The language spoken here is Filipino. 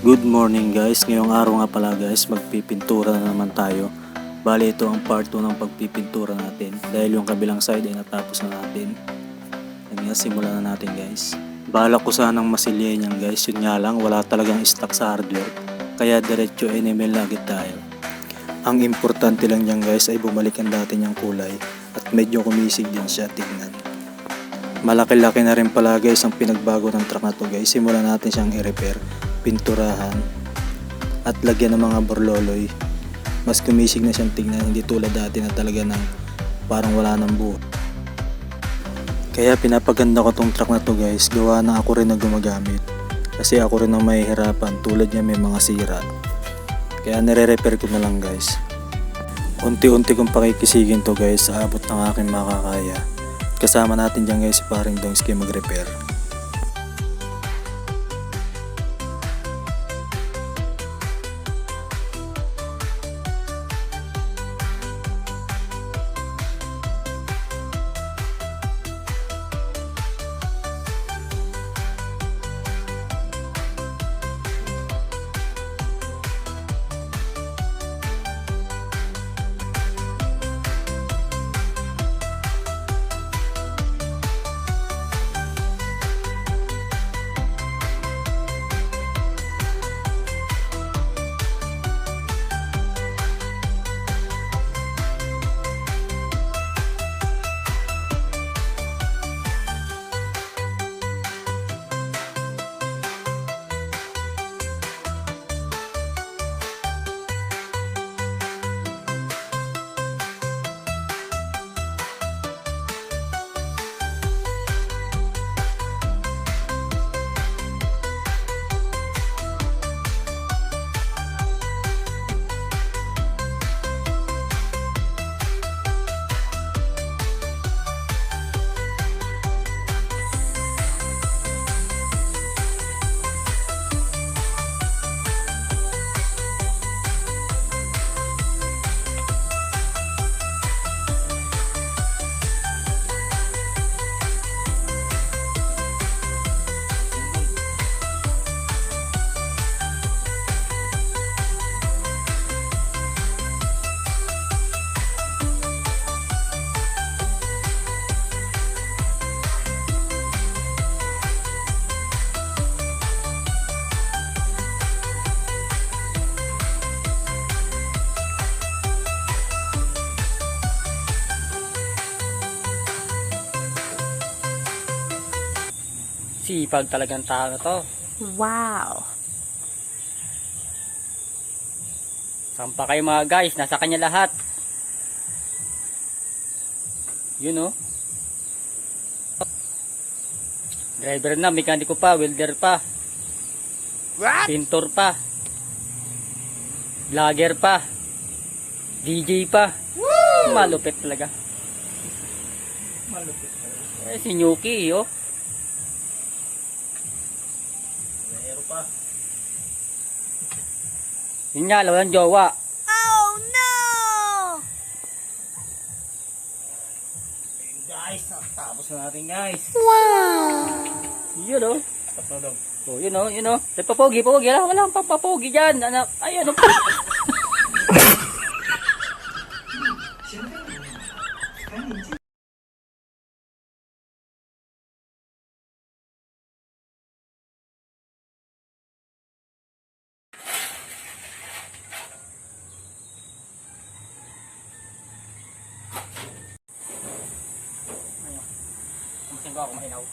Good morning guys, ngayong araw nga pala guys magpipintura na naman tayo. Bali ito ang part 2 ng pagpipintura natin dahil yung kabilang side ay natapos na natin. Yan nga, simulan na natin guys. Balak ko sanang masilyain yan guys, yun nga lang wala talagang stock sa hardware kaya diretso enamel na agad tayo. Ang importante lang yan guys ay bumalik ang dati niyang kulay at medyo kumisig din siya tignan. Malaki-laki na rin pala guys ang pinagbago ng truck na to guys. Simulan natin siyang i-repair, pinturahan at lagyan ng mga borloloy. Mas kumisig na siyang tignan, hindi tulad dati na talaga ng parang wala ng buo. Kaya pinapaganda ko tong truck na to guys, gawa na ako rin na gumagamit. Kasi ako rin ang mahihirapan, tulad niya may mga sira. Kaya nire-repair ko na lang guys. Unti-unti kong pakikisigin to guys sa abot ng aking makakaya. Kasama natin dyan guys si paring Dongski mag-repair. Sipag talagang tao na to. Wow! Sampa kayo mga guys, nasa kanya lahat. Yun oh. Driver na, mekaniko pa, welder pa. What? Pintor pa. Vlogger pa. DJ pa. Woo! Malupit talaga. Malupit talaga. Si Nyuki oh. Pa. Yun nga, lawan jowa. Oh no! Guys, tapos na natin guys. Wow! Yun oh. Tapos Oh, yun oh, yun oh. Papogi. Walang papapogi dyan. Anak, ayun oh. Ayun. Masin ko ako mahinaw.